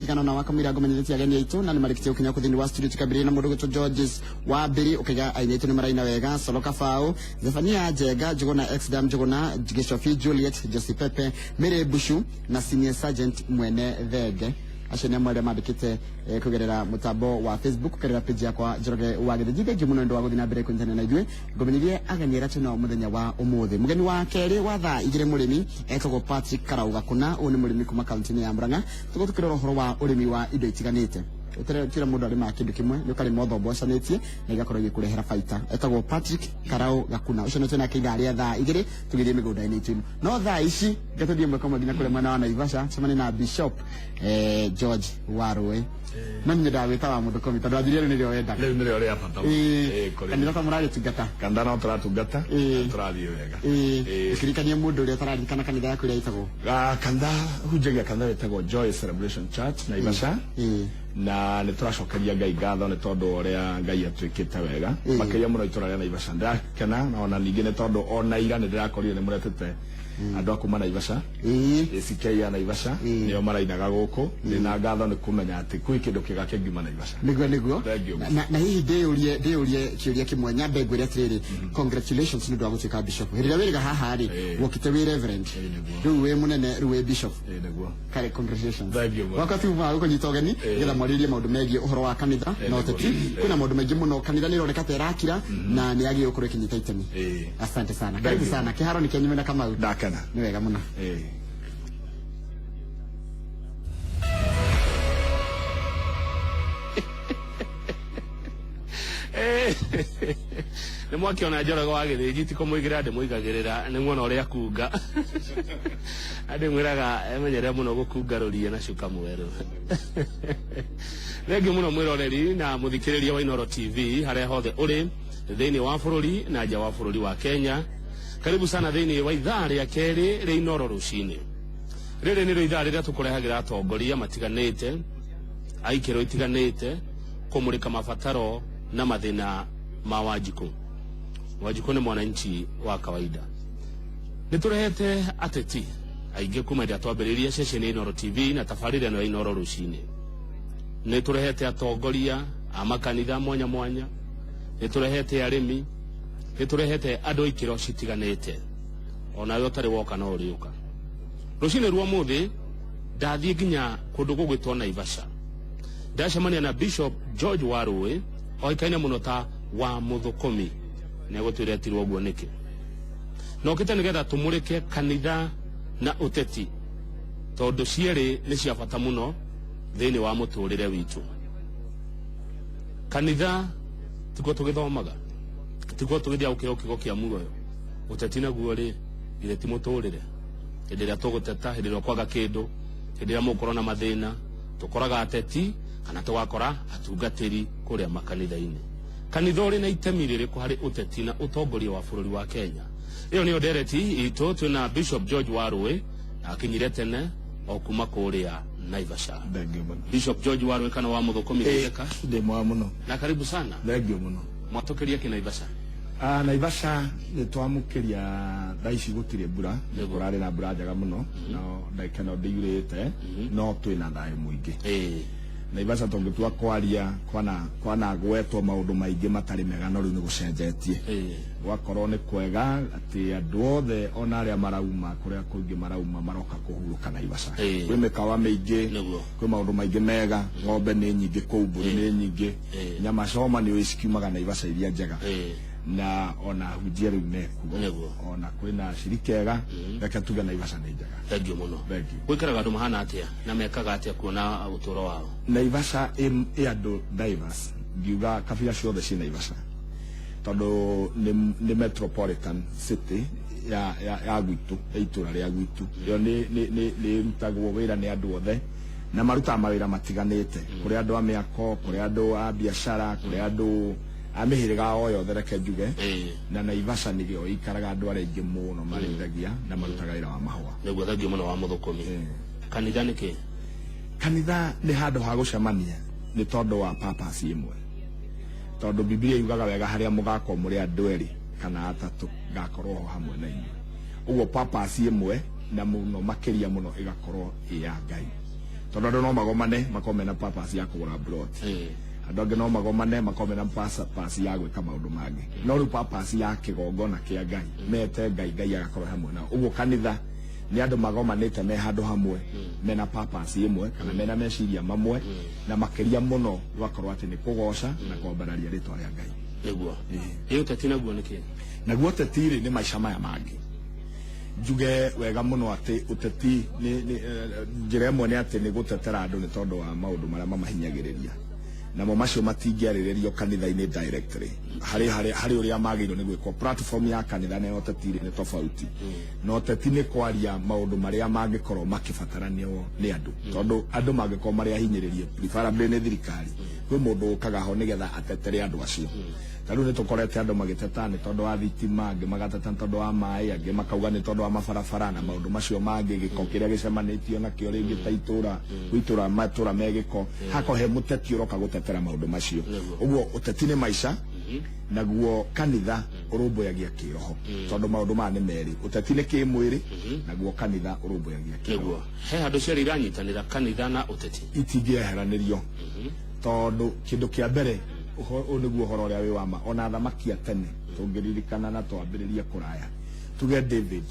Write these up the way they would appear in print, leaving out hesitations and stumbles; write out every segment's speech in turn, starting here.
ikana na wakamira gomenyethi ageni aitu na nimarikitie ukinya kuthini wa studio tikabiri na mundu gitwo Georges wa Biri ukiga ainetu ni maraina wega Soloka Fao Zefania Jega Jogona Exdam Jogona Gishofi Juliet Josipepe Mere Bushu na Senior Sergeant Mwene Thege ashene mwale madikite kugerera mutambo wa Facebook kugerera page yakwa Njoroge wa Githige gimuno ndo wa guthina mbere kuntana na ithwe ngomenyerie aganira tuno muthenya wa umuthi mugeni wa keri wa tha igire murimi etagwo Patrick Karauga kuna uni murimi kuma county ya Murang'a tugutukira rohoro wa urimi wa indo itiganite utere tira mundu ari ma kindu kimwe nyukari motho bocanetie na igakorwo gikurehera faita etagwo Patrick Karauga kuna ucio no tena kinya ari tha igire tugithie migunda-ini itu no tha ici gatuthie mwe kama nginya kule mwana wa Naivasha cemani na Bishop George Warwe nani ndawita wa mundu komi tondu athire ni rio wenda ni rio ria bata kanira kamurari tugata kandana turatugata turathie wega kirikania mundu uri tararikana kanitha yaku ria itagwo kanda hujagia kanda itagwo Joy Celebration Church Naivasha na ni turacokeria Ngai ngatho ni tondu uria Ngai atwikite wega makiria muno itura ria Naivasha ndakena na ona ningi ni tondu ona ira ni ndirakorire ni muretete andu akuma Naivasha SK ya Naivasha nio marainaga guku ndina ngatho ni kumenya ati kwi kindu kiga kingiuma Naivasha niguo na hihi ndiurie kiuria kimwe nyambe ngwire atiriri congratulations ni ndwa gutuika bishop hirira wiriga haha ri wokite wi reverend riu wi munene riu wi bishop niguo kare congratulations wakati wa kunyita ugeni ngira mwaririe maundu megie uhoro wa kanitha na uteti kuna maundu mengi muno kanitha ni roneka terakira na ni agi ukuru kinyita itemi asante sana karibu sana kiharo ni kenyume na kama ndakana ni wega muno ni mwakiona Njoroge wa Githigi ti kumuigira ndi muigagirira ni mwona uria kunga andi mwiraga emenyere muno gukungaruria na shuka mweru regi muno mwiroreri na muthikiriria wa Inooro TV haria hothe uri thiini wa bururi na nja wa bururi wa Kenya karibu sana thiini wa ithaa ria keri ri Inooro rucini riri ni ithaa riria tukurehagira atongoria matiganite aikiro itiganite kumurika mabataro na mathina ma Wanjiku ni mwananchi wa kawaida niturehete ateti aingi kuma ndia twambiriria ceceni ya Inooro TV na tafarira no Inooro rucini niturehete atongoria amakanitha mwanya mwanya niturehete arimi niturehete andu ikiro citiganite ona yo tari woka no uriuka rucini ruo muthi ndathie nginya kundu gugwitwo Naivasha ndacemania na Bishop George Warwe oikaine muno ta wa Muthukumi nego turetirwo uguo niki no kita nigetha tumurike kanitha na uteti tondu cieri ni cia bata muno thiini wa muturire witu kanitha tiko tugithomaga tiko tugithia ukiro kigo kia muoyo uteti naguo ri ile ti muturire ndiria tuguteta ndiria kwaga kindu ndiria mukorona mathina tukoraga ateti kana twakora atungatiri kuria makanitha-ini kanitha uri na itemi ririku hari uteti na utongoria wa bururi wa Kenya iyo ni odereti itu twina Bishop George Warwe akinyire tene okuma kuria Naivasha Bishop George Warwe kana wa Muthukumi githeka ndi mwa muno na karibu sana thengio muno mwatokeria ki Naivasha Naivasha ni twamukiria thaici gutire mbura kurari na mbura njaga muno no ndaikeno ndiurite no twina thayo muingi Naivasha tongitua kwaria kwana gwetwo maundu maingi matari mega no riu ni gucenjetie gwakorwo ni kwega ati andu othe ona aria marauma kuria kuingi marauma maroka kuhuruka Naivasha kwi mikawa maingi kwi maundu maingi mega ng'ombe ni nyingi kuu mburi ni nyingi nyama coma ni icikiumaga Naivasha iria njega na ona hujia riu nekuo ona kwina shirikega reke tuge Naivasha ni njega thengio muno gwikaraga andu mahana atia na mekaga atia kuona uturo wao Naivasha e andu diverse ngiuga kabila ciothe ci Naivasha tondu ni metropolitan city ya gwitu itura ria gwitu yo ni rutagwo wira ni andu othe na maruta mawira matiganite kuri andu a miako kuri andu a biashara kuri andu amihiriga o yothe reke njuge na Naivasha nigio ikaraga andu aringi muno marithagia na marutaga wira wa mahua niguo thengio muno wa Muthukumi kanitha niki kanitha ni handu ha gucemania ni tondu wa purpose imwe tondu Biblia yugaga wega haria mugako muri andu eri kana atatu gakorwo hamwe na inyu uguo purpose imwe na muno makiria muno igakorwo ya Ngai tondu andu no magomane makome na purpose ya kugura plot andu angi no magomane makome na purpose ya gwika maundu mangi no ru purpose ya kigongona kia Ngai mete Ngai agakorwo hamwe na uguo kanitha ni andu magomanite me handu hamwe mena purpose imwe kana mena meciria mamwe na makiria muno rwakorwo ati ni kugoca na kwambararia ritwa ria Ngai niguo iyo teti naguo niki naguo tetiri ni maica maya mangi njuge wega muno ati uteti ni njira imwe ni ati ni gutetera andu ni tondu wa maundu maria mamahinyagiriria namo macio matingĩarĩrĩrio kanitha-inĩ directly harĩ ũrĩa magĩrĩirwo nĩ gwĩkwo platform ya kanitha na ũteti nĩ tofauti no ũteti nĩ kwaria maũndũ marĩa mangĩkorwo makĩbataranio nĩ andũ tondũ andũ mangĩkorwo marĩa hinyĩrĩrie preferably nĩ thirikari kwĩ mũndũ ũkaga ho nĩgetha atetere andũ acio tarĩu nĩ tũkorete andũ magĩteta nĩ tondũ wa thitima angĩ magateta nĩ tondũ wa maĩ angĩ makauga nĩ tondũ wa mabarabara na maũndũ macio mangĩ gĩko kĩrĩa gĩcemanĩtio nakĩo rĩngĩ ta itũra matũra me gĩko hakohe mũteti ũroka gũtetera maũndũ macio ũguo ũteti nĩ maica naguo kanitha ũrũmbũyagia kĩroho tondũ maũndũ maya nĩ merĩ ũteti nĩ kĩmwĩrĩ naguo kanitha ũrũmbũyagia kĩroho he handũ ciarĩ iranyitanĩra kanitha na ũteti itingĩeheranĩrio tondũ kĩndũ kĩa mbere nĩguo ũhoro ũrĩa wĩ wa ma ona thamaki a tene tũngĩririkana na twambĩrĩria kũraya tuge David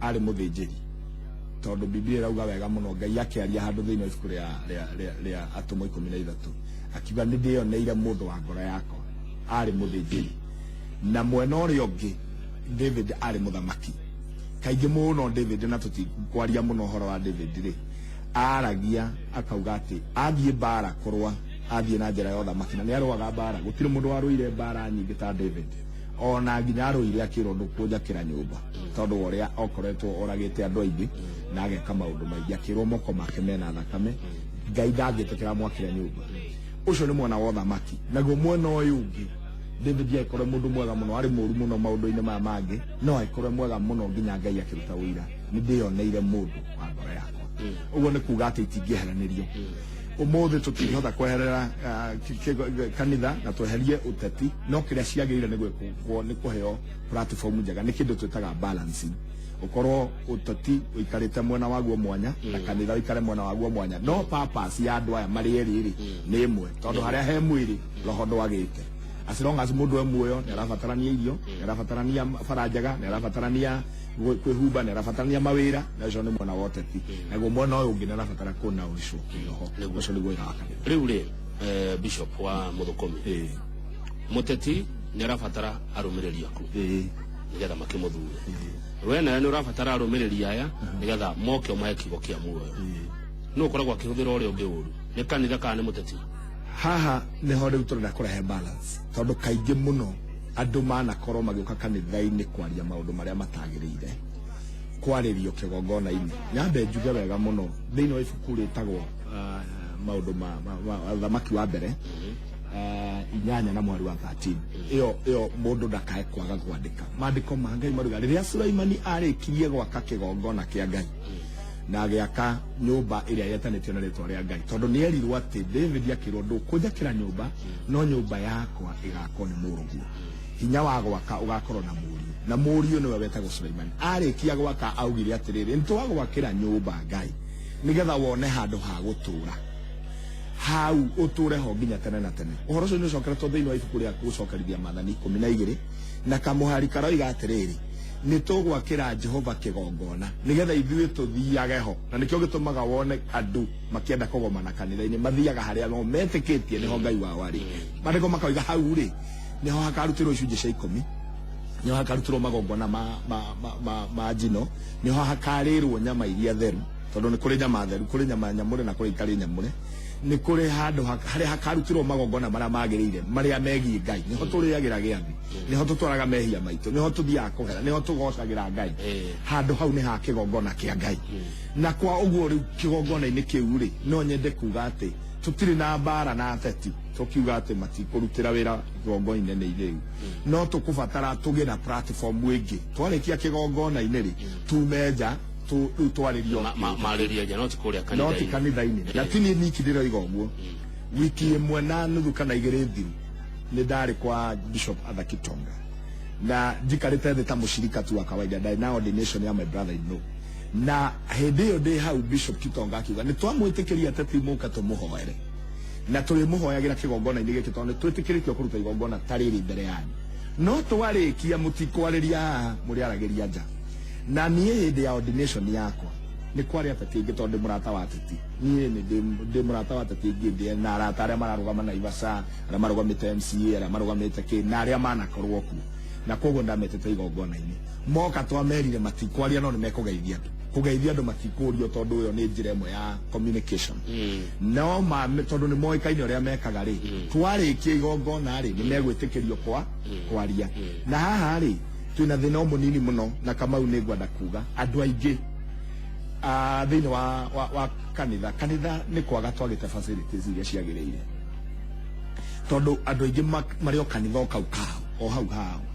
arĩ mũthĩnjĩri tondu Biblia irauga wega muno Ngai akĩaria handũ thĩinĩ wa ibuku rĩa Atũmwo 13 akiuga nĩ ndĩoneire mũndũ wa ngoro yakwa arĩ mũthĩnjĩri na mwena ũrĩa ũngĩ David arĩ mũthamaki kaingĩ mũno David na tũtikwaria mũno ũhoro wa David rĩ aragia akauga atĩ athiĩ mbara kũrũa athiĩ na njĩra ya ũthamaki na nĩ arũaga mbara gũtirĩ mũndũ warũire mbara nyingĩ ta David ona nginya arũire akĩrwo ndũkũnjakĩra nyũmba tondũ ũrĩa okoretwo oragĩte andũ aingĩ na ageka maũndũ maingĩ akĩrwo moko make mena thakame Ngai ndangĩtĩkĩra mwakĩra nyũmba ũcio nĩ mwena wa ũthamaki naguo mwena ũyũ ũngĩ David aikorwo mũndũ mwega mũno arĩ mũru mũno maũndũ-inĩ maya mangĩ no aikorwo mwega mũno nginya Ngai akĩruta ũira nĩ ndĩoneire mũndũ wa ngoro yakwa ũguo nĩ kuuga atĩ itingĩeheranĩrio umuthi tutingihota kweherera kanitha na tweherie uteti no kiria ciagirire ni gwikwo ni kuheo platform njega ni kindu twitaga balancing ukorwo uteti uikarite mwena waguo mwanya na kanitha uikare mwena waguo mwanya no purpose ya andu aya mari eri ni imwe tondu haria he mwiri roho ndwagite as long as mundu muoyo ni arabatarania irio ni arabatarania bara njega ni arabatarania kwihumba ni arabatarania mawira na icio ni mwena wa uteti naguo mwena uyu ungi ni arabatara kuona uico kiroho ucio niguo iraka riu ri bishop wa Muthũkũmi muteti ni arabatara arumiriri aku nigetha makimuthure we nawe ni urabatara arumiriri aya nigetha moke umahe kiugo kia muoyo no ukoragwo akihuthira uria ungi uru ni kanitha kana ni muteti haha niho riu turenda kurehe balance tondu kaingi muno andu manakorwo magiuka kanitha-ini kwaria maundu maria matagiriire kwaririo kigongona-ini nyambe njuge wega muno thiini wa ibuku ritagwo maundu ma thamaki wa mbere 8 na mweri wa 13 iyo mundu ndakae kwaga kwandika maandiko ma Ngai maruga riria Sulaimani arikirie gwaka kigongona kia Ngai na agiaka nyumba iria yetanĩtio na rĩtwa rĩa Ngai tondu nĩ erirwo atĩ David akĩrwo ndũkũnjakĩra nyumba no nyumba yakwa ĩgakorwo nĩ mũrũguo hinya wa gwaka ugakorwo na mũriũ nĩwe wetagwo Sulaimani arĩkia gwaka augire atĩrĩrĩ nĩtwagwakĩra nyumba Ngai nigetha wone handũ ha gũtũra hau ũtũre ho nginya tene na tene ũhoro ũcio nĩ ũcokeretwo thĩinĩ wa ibuku rĩa gũcokerithia Maathani 12 na kamũhari karoiga atĩrĩrĩ nitugwakira Jehova kigongona nigetha ithuĩ tuthiage ho na nikio gitumaga wone andu makienda kugomana kanitha-ini mathiaga haria no metĩkĩtie niho Ngai wao ari mandĩko makoiga hau ri niho hakarutirwo icunjĩ cia 10 niho hakarutirwo magongona ma njino niho hakarirwo nyama iria theru tondu ni kuri nyama theru kuri nyama nyamure na kuri itari nyamure ni kuri handu haria hakarutirwo magongona maria magiriire maria megie Ngai niho turiagira giathi niho tutwaraga mehia maitu niho tuthiaga kuhera niho tugocagira Ngai handu hau ni ha kigongona kia Ngai na kwa uguo riu kigongona-ini kiu ri no nyende kuga ati tutiri na mbara na ateti tukiuga ati matikurutira wira kigongona-ini riu no tukubatara tuge na platform wingi twarikia kigongona-ini ri tumenja twaririo mariria ja no tikuria kanitha-ini lakini niki ndiroiga uguo wiki imwe na nuthu kana igiri thiru ni ndari kwa Bishop Arthur Kitonga na njikarite thĩ ta mũcirika tu wa kawaida ndari na ordination ya my brother in law na hende yo ndi hau Bishop Kitonga akiuga ni twamwitikiria ateti muka tumuhoere na tuli muhoyagira kigongona ini giki tondu twitikiritio kuruta igongona tariri mbere yanyu no twarikia mutikwariria muri aragiria nja na nie hinde ya ordination yakwa ni kwari ateti ingi tondu murata wa ateti nie ni ndi murata wa ateti ingi ndi na arata aria mararugama na Ivasa aria marugamite MCA aria marugamite ki na aria manakorwo ku na koguo ndametete igongona ini moka twamerire matikwaria no ni mekugeithia andu kugeithia andu matikurio tondu uyo ni njira imwe ya communication no ma tondu ni moikaine uria mekaga ri twarikia igongona ri ni megwitikirio kwaria na haha ri twina thina munini muno na Kamau ni ngwenda kuga andu aingi thini wa kanitha ni kwaga twagite facilities iria ciagiriire tondu andu aingi mario kanitha o hau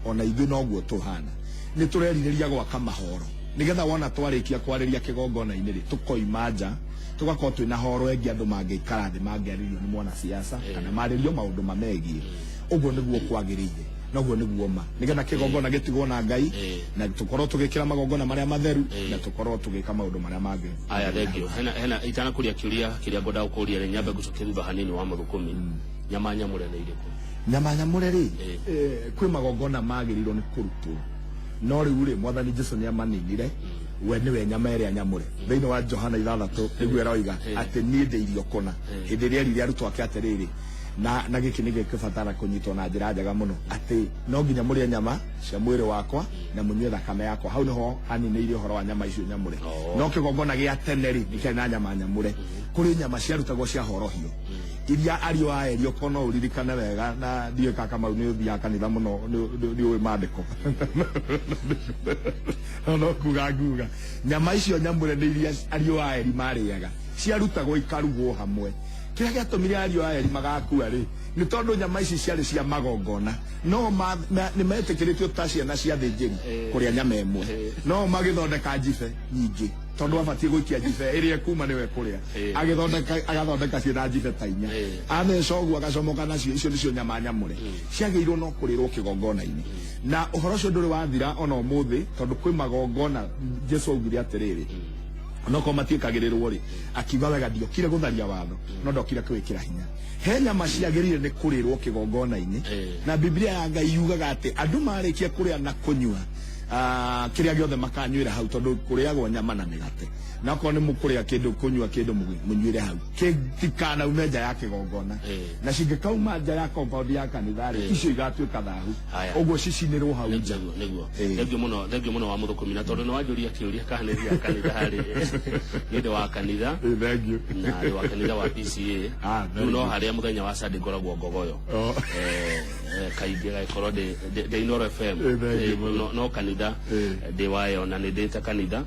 ona ingi noguo tuhana ni tureririria gwaka mahoro nigetha wona twarikia kwariria kigongona-ini ri tukoima nja tugakorwo twina horo engi andu mangiikara thi mangiaririo ni mwana siasa kana maririo maundu mamegie uguo niguo kwagiriire noguo niguo ma nigetha kigongona gitigwo na Ngai na tukorwo tugikira magongona maria matheru na tukorwo tugika maundu maria mangi aya thengio hena itana kuria kiuria kiria ngoda ukuria ri nyambe gucokia thutha hanini wa muthukumi nyama nyamure ni iriku nyama nyamure ri kwi magongona magirirwo ni kurutwo no riu ri mwathani Jesu ni amaninire we niwe nyama iria nyamure thiini wa Johana 6 niguo eroiga ati ni ndeirio kona hindi ria riria arutwo ake atiriri na giki ni gikibatara kunyitwo na njira njega muno ati no nginya murie nyama cia mwiri wakwa na munyue thakame yakwa hau niho haninire horo wa nyama icio nyamure no kigongona gia teneri ni na nyama nyamure kuri nyama ciarutagwo cia horohio iria ario aerio kono uririkane wega na ndiye kaka Kamau ni uthia kanitha muno ni uwe mandiko no kuga nyama icio nyamure ni iria ario aeri mariaga ciarutagwo ikarugwo hamwe kiria giatumire ario aeri magakua ri ni tondu nyama ici ciari cia magongona no ni metikiritio ta ciana cia thĩnjĩri kuria nyama imwe no magithondeka njibe nyingi tondu abatie guikia njibe iria kuma niwe kuria agathondeka ciana njibe ta inya atheca ũguo agacomoka nacio icio nicio nyama nyamure ciagĩirwo no kũrĩrwo kĩgongona-inĩ na ũhoro ũcio ndũrĩ wathira ona ũmũthĩ tondu kwĩ magongona Jesu augire atĩrĩrĩ onoko matiĩkagĩrĩrwo ri akiuga wega ndiokire gũtharia watho no ndokire kwĩkĩra hinya he nyama ciagĩrĩire nĩ kũrĩrwo kĩgongona-inĩ na Biblia ya Ngai yugaga atĩ andũ marĩkia kũrĩa na kũnyua kiria giothe makanyuira hau tondu kuriagwo nyama na migate na ko ni mukuria kindu kunyua kindu munyuire hau kitikana umeja ya kigongona na cingikauma nja ya compound ya kanitha ri icio igatuika thahu uguo cicinirwo hau nja niguo thengio muno wa muthukumi na tondu ni wanjuria kiuria kahaneria kanitha ri ni wa kanitha thengio na wa kanitha wa PCA no haria muthenya wa Sunday ngoragwo ngogoyo kaingĩ gaikorwo de Inoro FM no kanitha de wayo na ndeta kanitha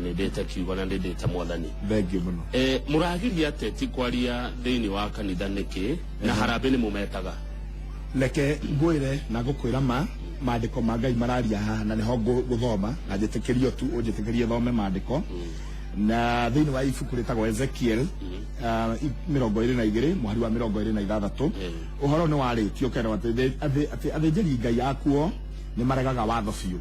na ndeta kiugo na ndeta mwathani thengio muno muragiria ateti kwaria thiini wa kanitha niki na harambe ni mumetaga leke ngwire na gukwira maandiko ma Ngai mararia haha na niho guthoma na njitikirio tu unjitikirie thome maandiko na thiini wa ibuku ritagwo Ezekiel 22 mweri wa 26 uhoro ni waritio kero ati athĩnjĩri Ngai akuo ni maregaga watho biũ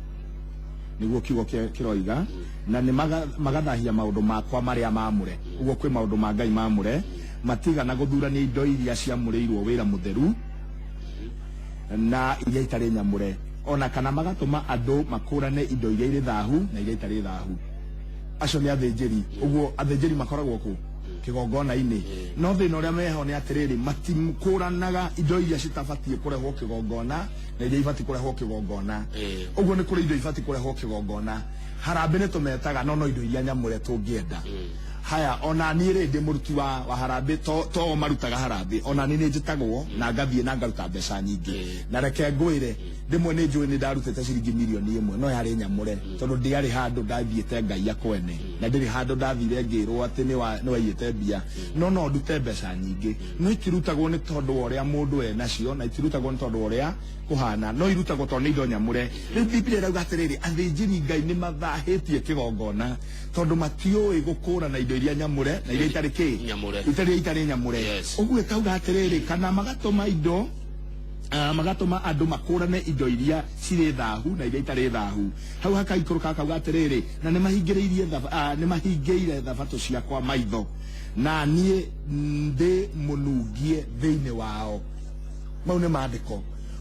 niguo kiugo kiroiga na ni magathahia maundu makwa maria maamure uguo kwi maundu ma Ngai maamure matigana guthurania indo iria ciamũrĩirwo wĩra mũtheru na iria itarĩ nyamure ona kana magatũma andu makũrane indo iria irĩ thahu na iria itarĩ thahu acio ni athĩnjĩri uguo athĩnjĩri makoragwo ku kigongona-inĩ no thĩna ũrĩa meho nĩ atĩrĩrĩ matikũranaga indo iria citabatie kũrehwo kigongona na iria ibatie kũrehwo kigongona uguo nĩ kũrĩ indo ibatie kũrehwo kigongona harambe nĩ tũmetaga no indo iria nyamũre tũngĩenda haya ona niĩ rĩ ndĩ mũruti wa harambe to marutaga harambe ona niĩ nĩ njĩtagwo na ngathiĩ na ngaruta mbeca nyingĩ na reke ngwĩre ndimwe nĩ njũĩ nĩ ndarutĩte ciringi mirioni 1 no yarĩ nyamũre tondũ ndiarĩ handũ ndathiĩte Ngai akwene na ndĩrĩ handũ ndathire ngĩrwo atĩ nĩ waiyĩte mbia no ndute mbeca nyingĩ no itirutagwo nĩ tondũ wa ũrĩa mũndũ enacio na itirutagwo nĩ tondũ wa ũrĩa kuhana no irutagwo tondũ nĩ indo nyamũre rĩu Biblia irauga atĩrĩrĩ athĩnjĩri Ngai nĩ mathahĩtie kĩgongona tondũ matiũĩ gũkũrana indo iria nyamũre na iria itarĩ itarĩ nyamũre ũguo ĩkauga atĩrĩrĩ kana magatũma indo magatuma andu makurane indo iria cirĩ thahu na iria itarĩ thahu. Hau hakaikũrũka kauga atĩrĩrĩ, na nĩmahingĩire thabatũ ciakwa maitho na niĩ ndĩ mũnungie thĩinĩ wao. Mau nĩ maandĩko.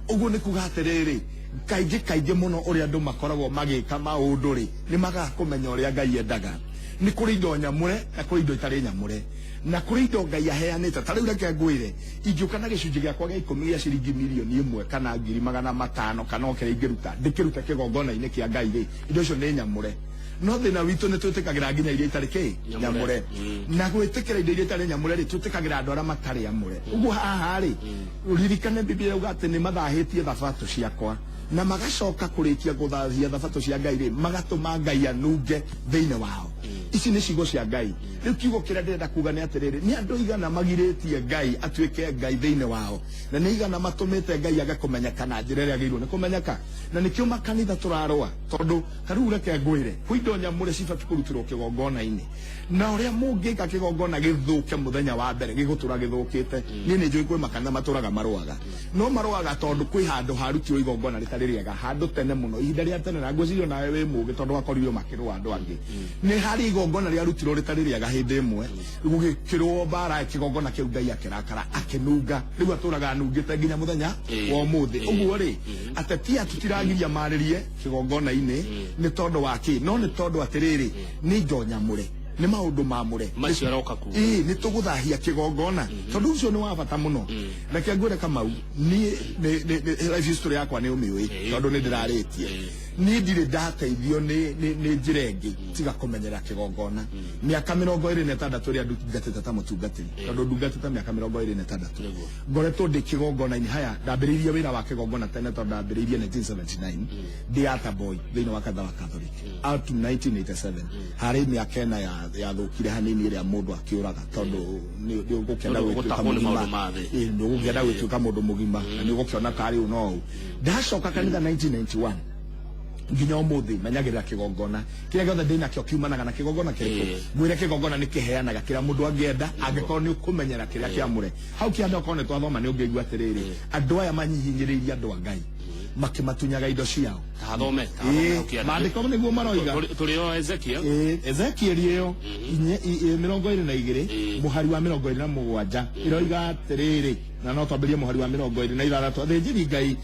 Ũguo nĩ kuga atĩrĩrĩ, kaingĩ mũno ũrĩa andũ makoragwo magĩka maũndũ rĩ, nĩ magaga kũmenya ũrĩa Ngai endaga. Nĩ kũrĩ indo nyamũre na kũrĩ indo itarĩ nyamũre, na kũrĩ indo Ngai aheanĩte. Ta rĩu reke ngwĩre, ingĩũka na gĩcunjĩ gĩakwa gĩa 10 gĩa ciringi milioni 1 kana 500,000 kana okĩrĩa ingĩruta ndĩkĩrute kĩgongona-inĩ kĩa Ngai rĩ, indo icio nĩ nyamũre. No thĩna witũ nĩ twĩtĩkagĩra nginya iria itarĩ nyamũre, na gwĩtĩkĩra indo iria itarĩ nyamũre rĩ, twĩtĩkagĩra andũ arĩa matarĩ amũre. Ũguo haha rĩ, ririkane Biblia yauga atĩ nĩ mathahĩtie thabatũ ciakwa na magacoka kũrĩkia gũthahia thabatũ cia Ngai rĩ, magatũma Ngai anunge thĩinĩ wao. Ici nĩ ciugo cia Ngai. Rĩu kiugo kĩrĩa ndĩrenda kuga nĩ atĩrĩrĩ, nĩ andũ igana magirĩtie Ngai atuĩke Ngai thĩinĩ wao, na nĩ igana matũmĩte Ngai age kũmenyeka na njĩra ĩrĩa agĩrĩirwo nĩ kũmenyeka. Na nĩkĩo makanitha tũrarũa, tondũ tarĩu reke ngwĩre, kwĩ indo nyamũre cibatiĩ kũrutĩrwo kĩgongona-inĩ, na ũrĩa mũngĩka kĩgongona gĩthũke mũthenya wa mbere gĩgũtũra gĩthũkĩte. Niĩ nĩ njũĩ kwĩ makanitha matũraga marũaga, no marũaga tondũ kwĩ handũ harutirwo igongona rĩtarĩ rĩega, handũ tene mũno, ihinda rĩa tene, na ngwĩciria nawe wĩ mũũgĩ tondũ wakorirwo makĩrũa andũ angĩ. Nĩ harĩ igongona rĩarutirwo rĩtarĩ rĩega hĩndĩ ĩmwe, gũgĩkĩrwo mbara, kĩgongona kĩu Ngai akĩrakara akĩnunga, rĩu atũraga anungĩte nginya mũthenya wa ũmũthĩ. Ũguo rĩ, ateti atu tiragiria marĩrie kĩgongona-inĩ nĩ tondũ wa kĩ, no nĩ tondũ atĩrĩrĩ, nĩ indo nyamũre, nĩ maũndũ mamũre macio aroka kuga nĩ tũgũthahia kĩgongona, tondũ ũcio nĩ wa bata mũno. Reke ngwĩre Kamau, niĩ life history yakwa nĩ ũmĩũĩ tondũ nĩ ndĩrarĩtie. Niĩ ndirĩ ndateithio nĩ njĩra ĩngĩ tiga kũmenyera kĩgongona. Mĩaka 26 ĩrĩa ndungatĩte ta mũtungatĩri, tondũ ndungatĩte mĩaka 26 ngoretwo ndĩ kĩgongona-inĩ. Haya, ndambĩrĩirie wĩra wa kĩgongona tene tondũ ndambĩrĩirie 1979 ndĩ ata boy thĩinĩ wa kanitha wa Catholic out to 1987. Harĩ mĩaka ĩna yathũkire hanini ĩrĩa mũndũ akĩũraga, tondũ nĩ ũgũkĩenda gwĩtuĩka mũgima, nĩ ũgũkĩenda gwĩtuĩka mũndũ mũgima, na nĩ ũgũkĩona tarĩ ũũ no ũũ. Ndacoka kanitha 1991 nginya ũmũthĩ menyagĩrĩra kĩgongona kĩrĩa gĩothe ndĩnakĩo kiumanaga na kĩgongona kĩrĩkũ. Mwĩre kĩgongona nĩ kĩheanaga kĩrĩa mũndũ angĩenda angĩkorwo nĩ ũkũmenyera kĩrĩa kĩamũre. Hau kĩanda okorwo nĩ twathoma nĩ ũngĩigua atĩrĩrĩ, andũ aya manyihinyĩrĩirie andũ a Ngai makimatunyaga indo ciao. Tathome maandĩko nĩguo maroiga tũrĩ o Ezekiel ĩyo 22 mũhari wa 27 ĩroiga atĩrĩrĩ, na no twambĩrĩrie mũhari wa 26. Athĩnjĩri Ngai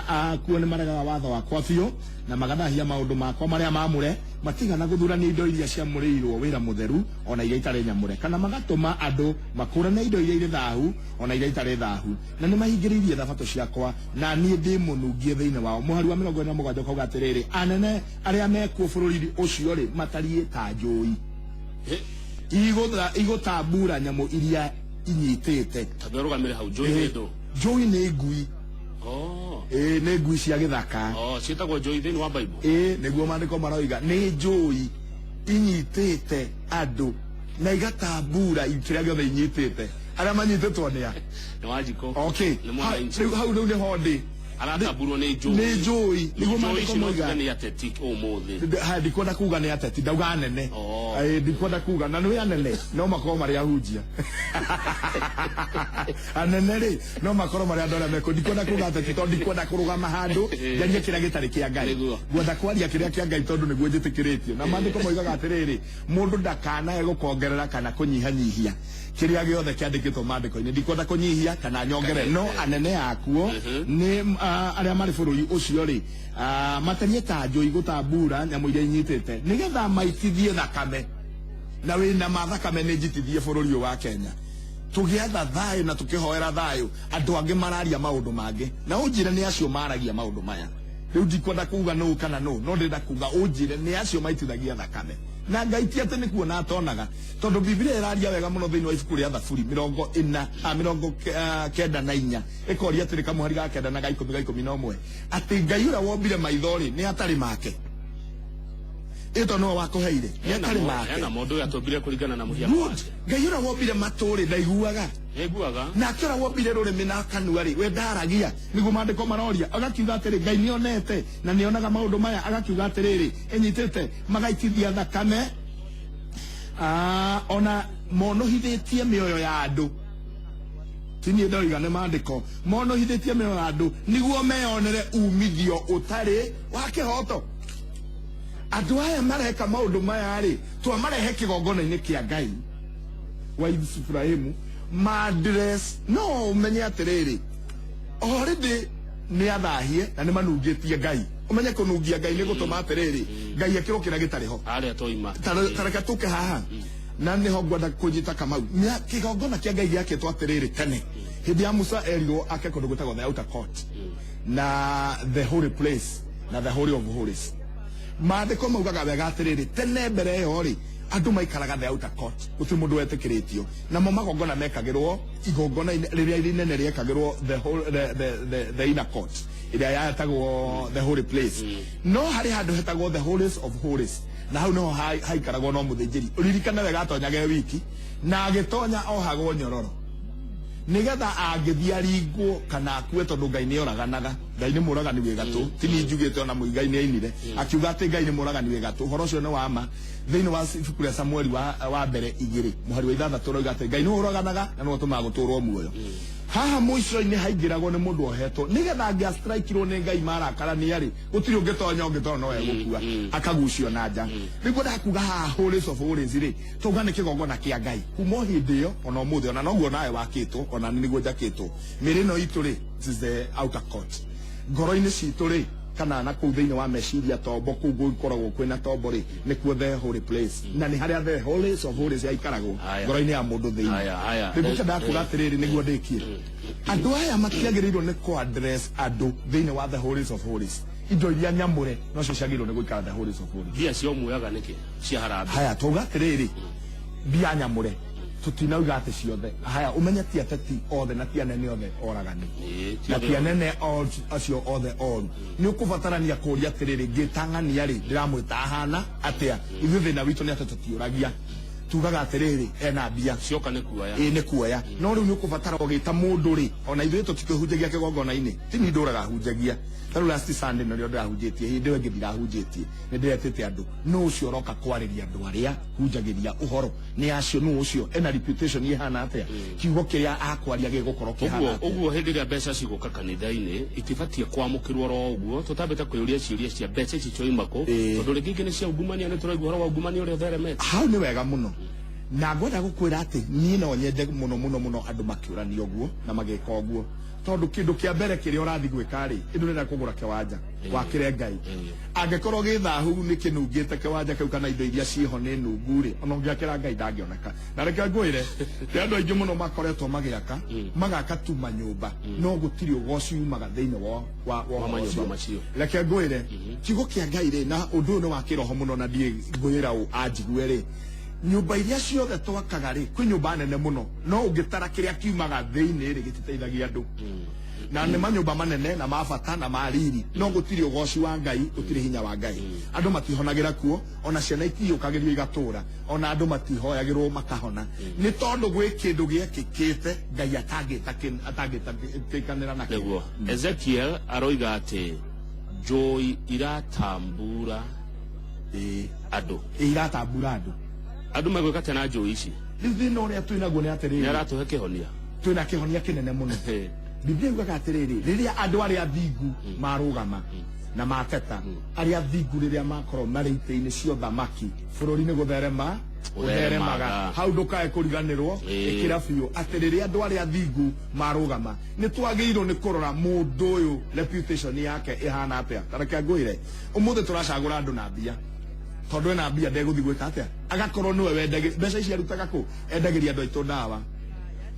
akuo nĩ maregaga watho wakwa biũ na magathahia maũndũ makwa marĩa mamũre, matigana gũthurania indo iria ciamũrĩirwo wĩra mũtheru ona iria itarĩ nyamũre, kana magatũma andũ makũrane indo iria irĩ thahu ona iria itarĩ thahu, na nĩ mahingĩrĩirie thabatũ ciakwa na niĩ ndĩ mũnungie thĩinĩ wao. Mũhari wa 27 ukauga atĩrĩrĩ, anene arĩa mekuo bũrũri ũcio rĩ matariĩ ta njũi igũtambura nyamũ iria inyitĩte. Taberugamire hau njũi nĩ njũi nĩ ngui. Nĩ ngui cia gĩthaka. Ciĩtagwo njũi thĩinĩ wa Bible. Nĩguo maandĩko maroiga nĩ njũi inyitĩte andũ na igatambura kĩrĩa gĩothe inyitĩte. Arĩa manyitĩtwo nĩa? Nĩ Wanjikũ. Rĩu hau rĩu nĩho ndĩ. Aratamburwo nĩ njũi. Nĩ njũi. Nĩguo maandĩko moiga nĩ ateti ũmũthĩ. Ndikwenda kuga nĩ ateti, ndauga anene. Ndikwenda kuga na nĩ anene no makorwo marĩ ahunjia. Anene rĩ no makorwo marĩ andũ arĩa meko. Ndikwenda kuga ateti tondũ ndikwenda kũrũgama handũ njarie kĩrĩa gĩtarĩ kĩa Ngai. Ngwenda kwaria kĩrĩa kĩa Ngai tondũ nĩguo njĩtĩkĩrĩtio. Na maandĩko moigaga atĩrĩrĩ, mũndũ ndakanae gũkongerera kana kũnyihanyihia kĩrĩa gĩothe kĩandĩkĩtwo maandĩko-inĩ. Ndikwenda kũnyihia kana nyongere, no anene akuo nĩ arĩa marĩ bũrũri ũcio rĩ matariĩ ta njũi gũtambura nyamũ iria inyitĩte nĩgetha maitithie thakame. Na wĩna mathakame nĩ njitithie bũrũri ũyũ wa Kenya. Tũgĩetha thayũ na tũkĩhoera thayũ, andũ angĩ mararia maũndũ mangĩ, na ũnjĩre nĩ acio maragia maũndũ maya. Rĩu ndikwenda kuga nũ kana nũ, no ndĩrenda kuga ũnjĩre nĩ acio maitithagia thakame. Na Ngai ti atĩ nĩ kuona atonaga, tondũ Biblia ĩraria wega mũno thĩinĩ wa ibuku rĩa Thaburi 94 ĩkoria atĩrĩ kamũhari ga 9 na ga 10 atĩ Ngai ũrĩa wombire maitho rĩ nĩ atarĩ make. Ĩto no wakũheire nĩ atarĩ make. Hena mũndũ atombire kũringana na mũhiano wake. Ngai ũrĩa wombire matũ rĩ ndaiguaga. Na akĩra wombire rũrĩmĩ na kanua rĩ we ndaragia. Nĩguo maandĩko maroria agakiuga atĩrĩ Ngai nĩonete na nĩonaga maũndũ maya, agakiuga atĩrĩrĩ enyitĩte magaitithia thakame ona monohithĩtie mĩoyo ya andũ. tini ndoiga nĩ mandĩko monohithĩtie mĩoyo ya andũ nĩguo meyonere umithio ũtarĩ wa kĩhoto. Andũ aya mareka maũndũ maya rĩ twamarehe kĩgongona-inĩ kĩa Ngai wa Ibrahimu madress no umenye atĩrĩrĩ already nĩ athahie na nĩ manungĩtie Ngai. Umenye kũnungia Ngai nĩ gũtũma atĩrĩrĩ Ngai ekĩrwo kĩrĩa gĩtarĩ ho arĩa toima tareka tũke haha na nĩho ngwenda kũnyita Kamau kĩgongona kĩa Ngai gĩakĩtwo atĩrĩrĩ tene hĩndĩ ya Musa erirwo ake kũndũ gwĩtagwo the outer court na the holy place na the holy of holies. Maandĩko maugaga wega atĩrĩrĩ tene mbere ĩyo rĩ andũ maikaraga the outer court gũtirĩ mũndũ wetĩkĩrĩtio namo magongona mekagĩrwo igongona rĩrĩa inene rĩekagĩrwo the inner court ĩrĩa yatagwo the holy place. No harĩ handũ hetagwo the holies of holies na hau no haikaragwo no mũthĩnjĩri ũririkane wega atonyage wiki na agĩtonya ohagwo nyororo nigetha angĩthiĩ aringwo kana akue tondũ Ngai nĩ oraganaga. Ngai nĩ mũragani wĩ gatũ tini njugĩte ona Mũigai nĩ ainire akiuga atĩ Ngai nĩ mũragani wĩ gatũ. Ũhoro ũcio nĩ wa ma thĩinĩ wa ibuku rĩa Samueli wa mbere 2 mũhari wa 6 roiga atĩ Ngai nĩ ũraganaga na nĩ ũtũmaga gũtũrwo muoyo. Haha mũico-inĩ haingĩragwo nĩ mũndũ ohetwo nigetha angĩastrikirwo nĩ Ngai marakarania rĩ gũtirĩ ũngĩtonya no egũkua akagucio na nja. Nĩguo ndakuga haha holies of holies rĩ tauga nĩ kĩgongona kĩa Ngai kuma hĩndĩ ĩyo ona ũmũthĩ ona noguo nawe wakĩtwo ona nĩguo njakĩtwo. Mĩrĩ ĩno itũ rĩ is the outer court. Ngoro-inĩ citũ rĩ kana na kũu thĩinĩ wa meciria tombo kũu gũkoragwo kwĩna tombo rĩ nĩkuo the holy place na nĩ harĩa the holies of holies yaikaragwo ngoro-inĩ ya mũndũ thĩinĩ. Nĩguo ndakuga atĩrĩrĩ nĩguo ndĩkie andũ aya matiagĩrĩirwo nĩ kũ-address andũ thĩinĩ wa the holies of holies. Indo iria nyamũre no cio ciagĩrĩirwo nĩ gũikara the holies of holies. Mbia cio muoyaga nĩkĩ cia harambĩ. Haya tuga atĩrĩrĩ mbia nyamũre tutinauga atĩ ciothe. Haya umenye ti ateti othe na ti anene othe oragani na ti anene acio othe oru. Nĩ ũkũbatarania kũũria atĩrĩrĩ ngĩtang'ania rĩ ndĩramwĩta ahana atĩa. Ithuĩ thĩna witũ nĩ atĩ tũtiũragia tugaga atĩrĩrĩ ena mbia cioka nĩ kuoya nĩ kuoya. No rĩu nĩ ũkũbatara ũgĩta mũndũ rĩ ona ithuĩ tũtikĩhunjagia kĩgongona-inĩ ti niĩ ndũraga hunjagia. Tarĩu last Sunday nĩrĩo ndĩrahunjĩtie hĩndĩ ĩyo ĩngĩ ndirahunjĩtie nĩ ndĩretĩte andũ no ũcio ũroka kwarĩria andũ arĩa hunjagĩria ũhoro nĩ acio nũ ũcio ena reputation ihana atĩa kiugo kĩrĩa akwaria gĩgũkorwo kĩhana atĩa. Ũguo hĩndĩ ĩrĩa mbeca cigũka kanitha-inĩ itibatiĩ kwamũkĩrwo ro ũguo tũtambĩte kwĩyũria ciũria cia mbeca ici cioima kũ tondũ rĩngĩ ingĩ nĩ cia ungumania nĩ tũraigua ũhoro wa ungumania ũrĩa ũtheremete. Hau nĩ wega mũno na ngwenda gũkwĩra atĩ niĩ no nyende mũno andũ makĩũrania ũguo na magĩka ũguo tondũ kĩndũ kĩa mbere kĩrĩa ũrathiĩ gwĩka rĩ ĩndũ nĩrenda kũgũra kĩwanja wakĩre Ngai. Angĩkorwo gĩthahu nĩ kĩnungĩte kĩwanja kĩu kana indo iria ciĩho nĩ nungu rĩ ona ũngĩakĩra Ngai ndangĩoneka. Na reke ngwĩre nĩ andũ aingĩ mũno makoretwo magĩaka magaka tu manyũmba no gũtirĩ ũgoci umaga thĩinĩ wa manyũmba macio. Reke ngwĩre kiugo kĩa Ngai rĩ na ũndũ ũyũ nĩ wa kĩroho mũno na ndiĩ ngwĩra ũ anjigue rĩ nyũmba iria ciothe twakaga rĩ kwĩ nyũmba nene mũno no ũngĩtara kĩrĩa kiumaga thĩinĩ rĩ gĩtiteithagia andũ na nĩ manyũmba manene na mabata na mariri no gũtirĩ ũgoci wa Ngai gũtirĩ hinya wa Ngai. Andũ matihonagĩra kuo ona ciana itiyũkagĩrio igatũra ona andũ matihoyagĩrwo makahona nĩ tondũ gwĩ kĩndũ gĩekĩkĩte Ngai atangĩtĩkanĩra nakĩo. Ezekiel aroiga atĩ njũĩ iratambura andũ iratambura andũ andũ magwĩka atĩa na njũĩ ici. Rĩu thĩna ũrĩa twĩnaguo nĩ atĩrĩrĩ nĩ aratũhe kĩhonia twĩna kĩhonia kĩnene mũno. Biblia yugaga atĩrĩrĩ rĩrĩa andũ arĩa athingu marũgama na mateta arĩa athingu rĩrĩa makorwo marĩ itĩ-inĩ cia ũthamaki bũrũri nĩ gũtheremaga hau ndũkae kũriganĩrwo ĩkĩra biũ atĩ rĩrĩa andũ arĩa athingu marũgama nĩ twagĩrĩirwo nĩ kũrora mũndũ ũyũ reputation yake ĩhana atĩa. Tareke ngwĩre ũmũthĩ tũracagũra andũ na mbia tondũ ena mbia ndegũthiĩ gwĩka atĩa agakorwo nĩwe wendagĩria mbeca ici arutaga kũ endagĩria andũ aitũ ndawa.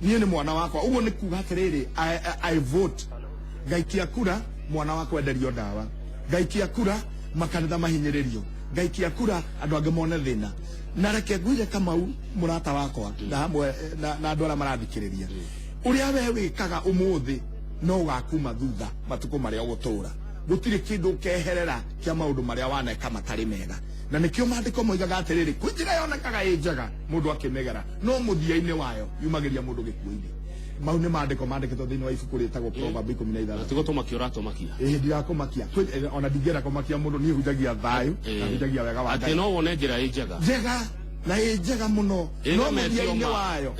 Niĩ nĩ mwana wakwa ũguo nĩ kuga atĩrĩrĩ I vote ngaikia kura mwana wakwa enderio ndawa ngaikia kura makanitha mahinyĩrĩrio ngaikia kura andũ angĩ mone thĩna. Na reke ngwĩre Kamau mũrata wakwa na hamwe na andũ arĩa marathikĩrĩria ũrĩa we wĩkaga ũmũthĩ no ũgakuma thutha matukũ marĩa ũgũtũra. Gũtirĩ kĩndũ keherera kĩa maũndũ marĩa waneka matarĩ mega na nĩkĩo maandĩko moigaga atĩrĩrĩ kwĩ njĩra yonekaga ĩ njega mũndũ akĩmĩgera no mũthia-inĩ wayo yumagĩria mũndũ gĩkuũ-inĩ. Mau nĩ maandĩko maandĩkĩtwo thĩinĩ wa ibuku rĩtagwo Proverbs 16. Tigũtũmakia ũratũmakia ndirakũmakia ona ndingĩenda kũmakia mũndũ niĩ hunjagia thayũ na hunjagia wega wa Ngai. Atĩ no wone njĩra ĩ njega na ĩ njega mũno no mũthia-inĩ wayo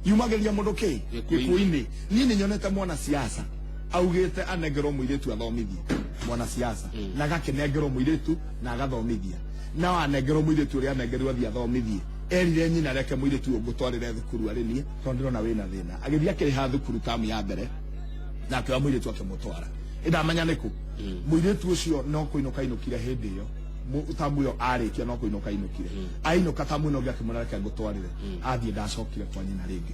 yumageria mundu ki gikuini ni nyonete mwana siasa augite anengerwo muiritu athomithie mwana siasa na gakenengerwo muiritu na agathomithia na anengerwo muiritu uri anengerwo athia athomithie erire nyina reke muiritu ngutwarire thukuru arinie tondu na wina thina agithia kiriha thukuru tamu ya mbere na kwa muiritu akimutwara idamanya niku muiritu ucio no kuinuka inukire hindi iyo tamu yo arikia no kuinuka inukire ainuka tamu no ngakimura reke ngutwarire athie ndacokire kwa nyina ringi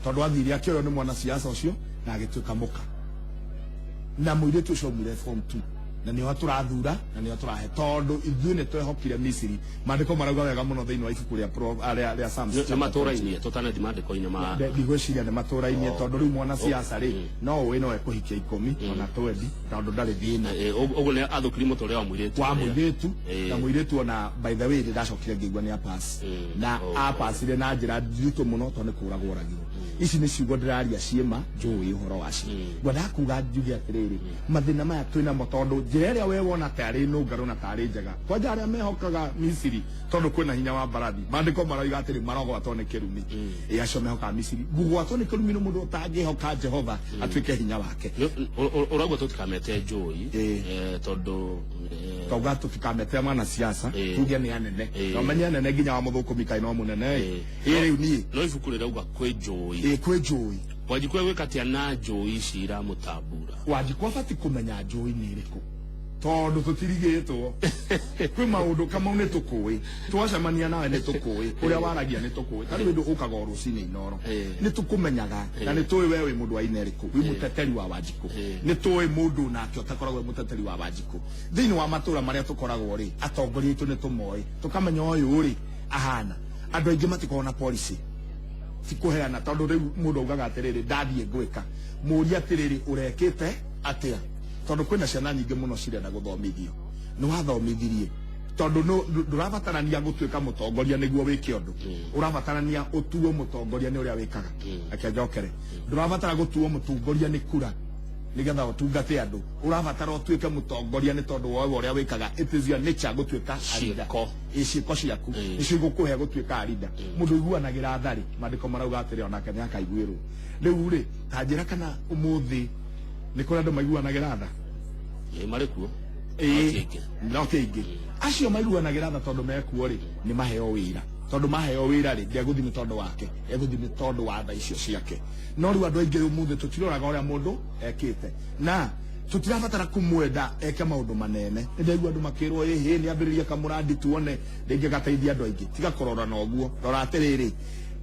tondu athiri akio ni mwana siasa ucio na agituika muka na muiritu ucio mure form 2 na niyo turathura na niyo turahe tondu ithuĩ nĩ twehokire Misiri mandĩko marauga wega mũno thĩinĩ wa ibuku rĩa Psalms nĩ matũra-inĩ tũtanathi mandĩko-inĩ ma ndigwĩciria nĩ matũra-inĩ tondũ rĩu mwana siasa rĩ no ũĩ no ekũhikia 10 ona 20 tondũ ndarĩ thĩna ũguo nĩ athũkĩri mũtũrĩre wa mũirĩtu na mũirĩtu ona by the way ndacokire ngĩigua nĩ apass na apasire na njĩra nditũ mũno tondũ nĩ kũragwo oragirwo ici nĩ ciugo ndĩraria ciema njũĩ ũhoro wacio ngwenda kuga njuge atĩrĩrĩ mathĩna maya twĩna mo tondũ njĩra ĩrĩa we wona tarĩ nũngarũ na tarĩ njega kwanja arĩa mehokaga Misiri tondũ kwĩna hinya wa mbarathi mandĩko marauga atĩrĩ marogwatwo nĩ kĩrumi acio mehokaga Misiri gũgwatwo nĩ kĩrumi nĩ mũndũ ũtangĩhoka Jehova atuĩke hinya wake ũrauga tũtikamete njũĩ tondũ tauga tũtikamete mwana siasa tuge nĩ anene no menye anene nginya wa mũthũkũmi kaĩ no mũnene rĩu niĩ no ibuku rĩrauga kwĩ njũĩ kwĩ njũĩ Wanjikũ gwĩkatia na njũĩ cira mũtambura Wanjikũ abati kũmenya njũĩ nĩ ĩrĩkũ tondu tutirigitwo kwi maundu kamau ni tukui twacemania nawe ni tukui uria waragia ni tukui tari windu ukaga rucini inoro ni tukumenyaga na ni tuwi wewe mundu wa ineriku wi muteteri wa Wanjikũ ni tuwi mundu nake utakoragwo muteteri wa Wanjikũ thiini wa matura maria tukoragwo ri atongoria itu ni tumoi tukamenya uyu ri ahana andu aingi matiko na policy tikuheana tondu riu mundu ugaga atiriri ndathie gwika muria atiriri urekite atia tondu kwina ciana nyingi muno cirenda guthomithio ni wathomithirie tondu ndurabatarania gutuika mutongoria niguo wike undu urabatarania utuo mutongoria ni uria wikaga ake njokere ndurabatara gutuo mutongoria ni kura nigetha utungate andu urabatara utuike mutongoria ni tondu wowe uria wikaga it is your nature gutuika ciiko ciiko ciaku icio igukuhe gutuika arida mundu iguanagira thari mandiko marauga atiri ona Kenya akaiguirwo riu ri tanjira kana umuthi ni kuri andu maiguanagira tha marikuo no kingi acio maiguanagira tha tondu mekuo ri ni maheo wira tondu maheo wira ri ndiaguthimi tondu wake eguthimi tondu wa tha icio ciake no riu andu aingi umuthi tutiroraga uria mundu ekite na tutirabatara kumwenda eke maundu manene ndigua andu makirwo hi ni ambiriria kamuradi tuone ndingi gateithia andu aingi tiga kurora na oguo rora atiriri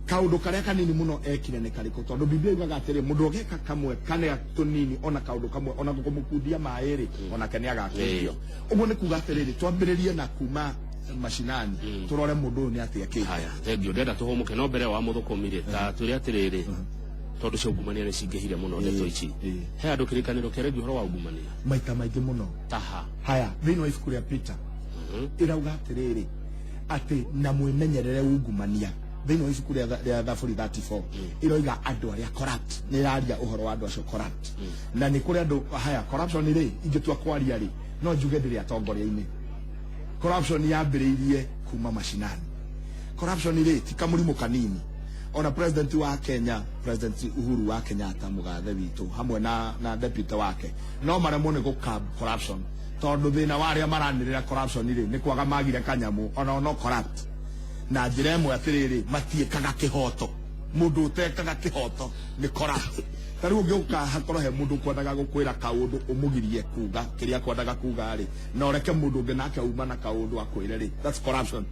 kaundu karia kanini muno ekire ni kariku tondu Biblia yugaga atiri mundu ogeka kamwe kane tunini ona kaundu kamwe ona gukumukundia mairi ona kene agakendio uguo ni kuga atiriri twambiririe na kuma mashinani turore mundu ni atia kiki haya thengio ndenda tuhumuke no mbere wa muthukumire ta turi atiriri tondu ciungumania ni cingihire muno ndeto ici he andu kirikaniro kerebi horo wa ungumania maita maingi muno taha haya thini wa ibuku ria Peter irauga atiriri ati na mwimenyerere ungumania thini wa ibuku ria Thaburi 34 iroiga andu aria corrupt ni raria uhoro wa andu acio corrupt na ni kuri andu haya corruption ri ingitua kwaria ri no njuge ndiri atongoria-ini corruption yambiriirie kuma mashinani corruption ri ti kamurimu kanini ona president wa Kenya President Uhuru wa Kenyatta mugathe witu hamwe na deputy wake no maremwo ni gukab corruption tondu thina wa aria maranirira corruption ri ni kwaga magire kanyamu ona no corrupt na njira imwe atiriri matiikaga kihoto mundu utekaga kihoto ni corrupt tariu ngiuka hakorwo he mundu kwendaga gukwira kaundu umugirie kuga kiria kwendaga kuga ri na ureke mundu ungi nake uma na kaundu akwire ri that's corruption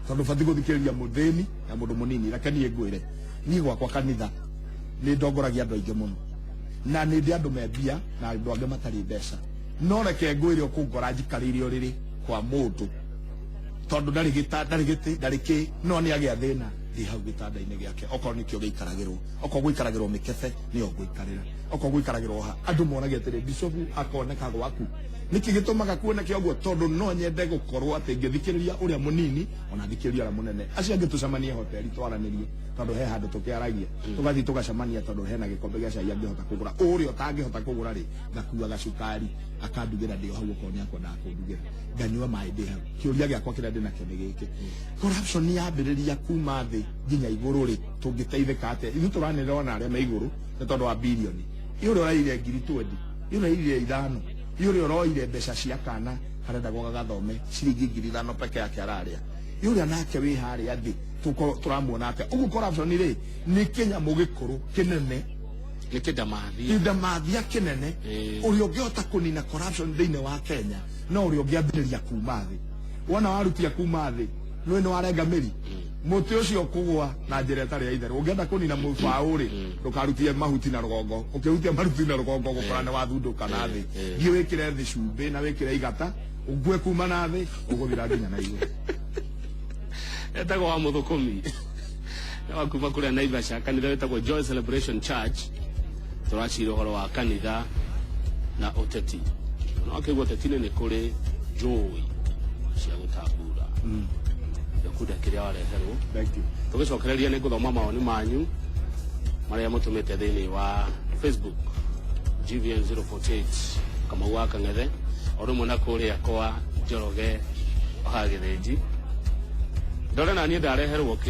tondu bati guthikiriria muthini na mundu munini reke nie ngwire nie gwakwa kanitha ni ndongoragia andu aingi muno na ni ndi andu membia na andu angi matari mbeca no reke ngwire ukungora njikarire uriri kwa mundu tondu ndarigiti no ni agia thina thi hau gitanda-ini giake okorwo nikio giikaragirwo okorwo guikaragirwo mikebe nio guikarira okorwo guikaragirwo ha andu monagia atiri bishop akoneka gwaku niki gitumaga kuoneke oguo tondu no nyende gukorwo ati ngithikiriria uria munini ona thikiriria uria munene acio angi tucemanie hoteli twaranirie tondu he handu tukiaragia tugathi tugacemania tondu hena gikombe gia cai angihota kugura uria utangihota kugura ri ngakuaga cukari akandugira ndio hau uko nyako na kundugira nganyua mai ndi hau kiuria giakwa kiria ndina kene giki corruption ni yambiriria kuma thi ri nginya iguru ri tungiteithika atia ithu turanirona aria me iguru ni tondu wa bilioni yuri uraire ngiri 20 yuri uraire 5 yuri uraire mbeca cia kana arenda gwa gathome ciringi ngiri 5 peke yake araria yuri anake wi haria thi turamuona atia ugu corruption ri ni Kenya mugikuru kinene ni kidamathia kidamathia kinene uri ungiota kunina corruption thiini wa Kenya no uri ungiambiriria kuma thi wona warutia kuma thi no warenga miri muti ucio kugwa na njira itari ya itherũ ungienda kunina mubaũ ri ndukarutie mahuti na rugongo ukihutia mahuti na rugongo gukorane wathunduka na thi thie wikire thi cumbi na wikire igata ugue kuma na thi uguthira nginya na igũrũ etagwo wa muthukumi wa kuma kuria Naivasha kanitha wetagwo Joy Celebration Church turacira uhoro wa kanitha na uteti no akigwo tetine ni kuri joy cia gutambura yakuda kiria wareherwo thank you tugicokereria ni guthoma mawoni manyu maria mutumite thiini wa Facebook GVN 048 kama waka ngethe orumo na kuria kwa Njoroge Hagithenji ndore na nie ndareherwo